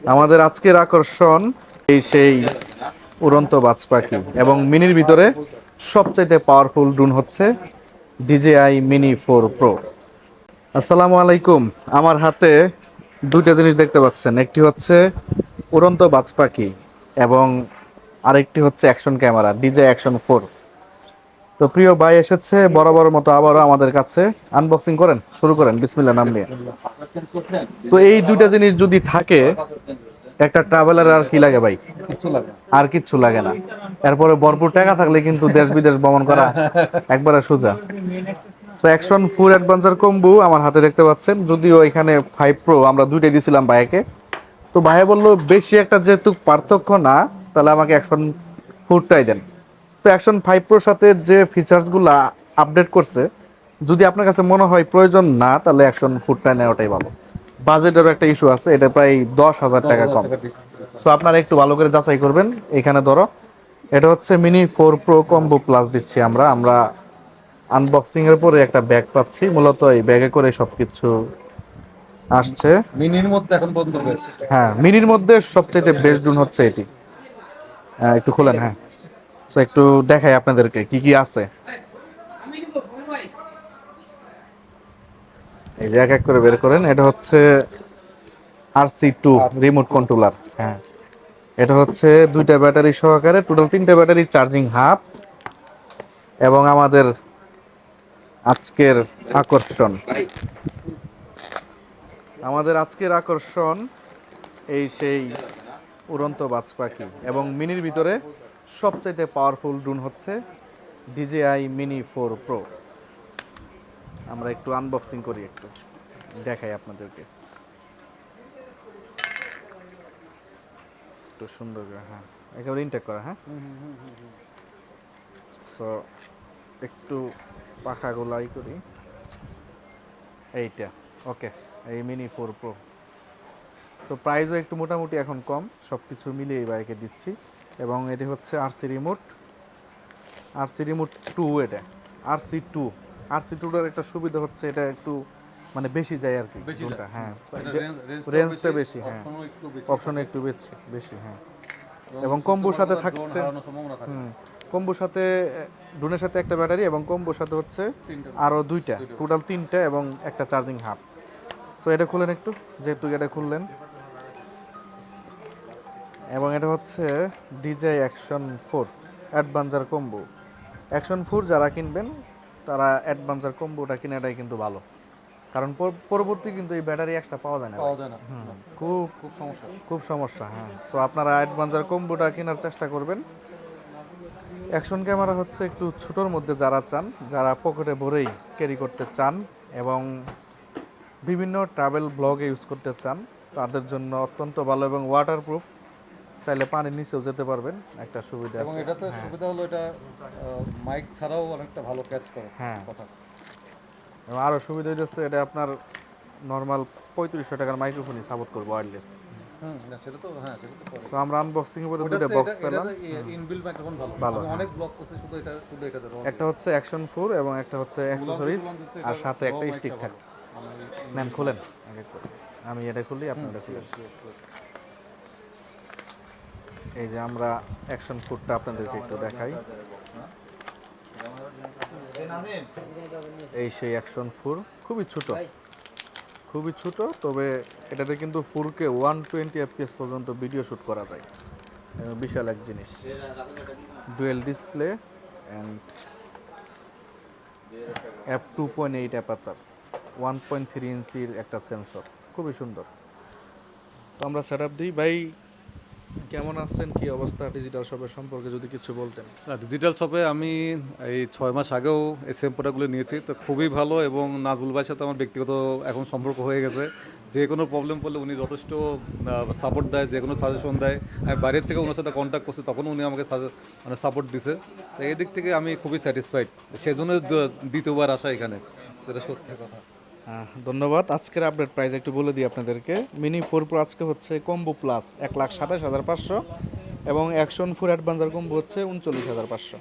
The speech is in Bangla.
আমাদের আজকের আকর্ষণ সেই উড়ন্ত বাজ পাখি এবং মিনির ভিতরে সবচাইতে পাওয়ারফুল ড্রোন হচ্ছে DJI মিনি 4 প্রো। আসসালামু আলাইকুম। আমার হাতে দুইটা জিনিস দেখতে পাচ্ছেন, একটি হচ্ছে উড়ন্ত বাজ পাখি এবং আরেকটি হচ্ছে অ্যাকশন ক্যামেরা DJI অ্যাকশন 4। তো প্রিয় ভাই এসেছে বরাবর মতো আবারও আমাদের কাছে। আনবক্সিং করেন, শুরু করেন বিসমিল্লাহ নাম নিয়ে। তো এই দুইটা জিনিস যদি থাকে একটা ট্রাভেলার আর কি লাগে ভাই? আর কিচ্ছু লাগে না। এরপরে ভরপুর টাকা থাকলে কিন্তু দেশ বিদেশ ভ্রমণ করা একবারে সোজা। সো অ্যাকশন 4 অ্যাডভেঞ্চার কম্বো আমার হাতে দেখতে পাচ্ছেন, যদিও এখানে 5 প্রো আমরা দুইটাই দিছিলাম ভাইকে। তো ভাইয়া বললো বেশি একটা যেহেতু পার্থক্য না, তাহলে আমাকে অ্যাকশন 4টাই দেন। তো অ্যাকশন 5 প্রোর সাথে যে ফিচার্সগুলো আপডেট করছে, যদি আপনার কাছে মনে হয় প্রয়োজন না, তাহলে অ্যাকশন 4টা নেওয়াটাই ভালো। বাজেটেরও একটা ইস্যু আছে, এটা প্রায় 10,000 টাকা কম। সো আপনারা একটু ভালো করে যাচাই করবেন। এখানে ধরো এটা হচ্ছে মিনি 4 প্রো কম্বো প্লাস দিচ্ছি আমরা আনবক্সিং এর পরে একটা ব্যাগ পাচ্ছি, মূলত এই ব্যাগে করে সবকিছু আসছে। মিনির মধ্যে এখন বন্ধ হয়েছে। হ্যাঁ, মিনির মধ্যে সবচেয়ে বেস্ট ড্রোন হচ্ছে এটি। একটু খোলেন। হ্যাঁ, সো একটু দেখাই আপনাদেরকে কি কি আছে। এই যে এক এক করে বের করেন। এটা হচ্ছে RC2 রিমোট কন্ট্রোলার। হ্যাঁ, এটা হচ্ছে দুইটা ব্যাটারি সহকারে টোটাল 3টে ব্যাটারি চার্জিং হাব। এবং আমাদের আজকের আকর্ষণ এই সেই উড়ন্ত বাজ পাখি এবং মিনির ভিতরে সবচাইতে পাওয়ারফুল ড্রোন হচ্ছে DJI মিনি 4 প্রো। আমরা একটু আনবক্সিং করি, একটু দেখাই আপনাদেরকে একটু সুন্দর করে। হ্যাঁ, একেবারে ইনটেক করা। হ্যাঁ, সো একটু পাখাগুলাই করি। এইটা ওকে, এই মিনি 4 প্রো। সো প্রাইসও একটু মোটামুটি এখন কম, সব কিছু মিলিয়ে এই বাইকে দিচ্ছি। এবং এটি হচ্ছে RC রিমোট 2। এটা RC2টার একটা সুবিধা হচ্ছে এটা একটু মানে বেশি যায় আর কি ড্রোনটা। হ্যাঁ, রেঞ্জটা বেশি। হ্যাঁ, অপশন একটু বেশি। হ্যাঁ, এবং কম্বোর সাথে থাকছে কম্বোর সাথে ড্রোনের সাথে একটা ব্যাটারি এবং কম্বোর সাথে হচ্ছে আরও দুইটা, টোটাল 3টা এবং একটা চার্জিং হাব। সো এটা খুলেন একটু, যেহেতু এটা খুললেন। এবং এটা হচ্ছে DJI action 4 adventure combo. Action 4 যারা কিনবেন তারা অ্যাডভেঞ্চার কম্বোটা কিনাটাই কিন্তু ভালো, কারণ পরবর্তী কিন্তু এই ব্যাটারি এক্সট্রা পাওয়া যায় না। খুব সমস্যা। হ্যাঁ, সো আপনারা অ্যাডভেঞ্চার কম্বোটা কেনার চেষ্টা করবেন। অ্যাকশন ক্যামেরা হচ্ছে একটু ছোটোর মধ্যে যারা চান, যারা পকেটে ভরেই ক্যারি করতে চান এবং বিভিন্ন ট্রাভেল ব্লগে ইউজ করতে চান, তাদের জন্য অত্যন্ত ভালো এবং ওয়াটারপ্রুফ। চাইলে পানির নিচেও যেতে পারবেন, একটা সুবিধা আছে। এবং এটাতে সুবিধা হলো এটা মাইক ছাড়াও অনেকটা ভালো ক্যাচ করে। হ্যাঁ, এবং আরও সুবিধা হচ্ছে এটা আপনার নর্মাল 3500 টাকার মাইক্রোফোনই সাপোর্ট করবে ওয়্যারলেস। সেটা তো সো আমরা আনবক্সিং এর পরে দুটো বক্স পেলাম। ইনবিল্ট মাইক্রোফোন ভালো। আমি অনেক ব্লগ করছি শুধু এটা একটা হচ্ছে অ্যাকশন 4 এবং একটা হচ্ছে অ্যাকসেসরিজ, আর সাথে একটা স্টিক থাকছে। নেন, খুলেন এক এক করে। আমি এটা খুলি, আপনারা খুলেন। এই যে আমরা অ্যাকশন 4টা আপনাদেরকে একটু দেখাই। এই সেই অ্যাকশন 4, খুবই ছোট, তবে এটাতে কিন্তু 4K 120 FPS পর্যন্ত ভিডিও শ্যুট করা যায়। বিশাল এক জিনিস। Dual display and f2.8 aperture, 1.3 ইঞ্চির একটা সেন্সর, খুবই সুন্দর। তো আমরা সেট আপ দিই। ভাই কেমন আছেন, কি অবস্থা ডিজিটাল শপের সম্পর্কে যদি কিছু বলতেন? ডিজিটাল শপে আমি এই 6 মাস আগেও এই সেম প্রোডাক্টগুলো নিয়েছি, তো খুবই ভালো। এবং নাজবুল ভাইয়ের সাথে আমার ব্যক্তিগত এখন সম্পর্ক হয়ে গেছে। যে কোনো প্রবলেম পড়লে উনি যথেষ্ট সাপোর্ট দেয়, যে কোনো সাজেশন দেয়। আমি বাইরের থেকে ওনার সাথে কন্ট্যাক্ট করছি, তখন উনি আমাকে মানে সাপোর্ট দিছে। তো এই দিক থেকে আমি খুবই স্যাটিসফাইড, সেজন্য দ্বিতীয়বার আসা এখানে, সেটা সত্যি কথা। ধন্যবাদ। আজকের আপডেট প্রাইস একটু বলে দিই আপনাদেরকে। মিনি 4 প্রো আজকে হচ্ছে কম্বো প্লাস 1,27,500 এবং অ্যাকশন 4 অ্যাডভেঞ্চার কম্বো হচ্ছে 39,500।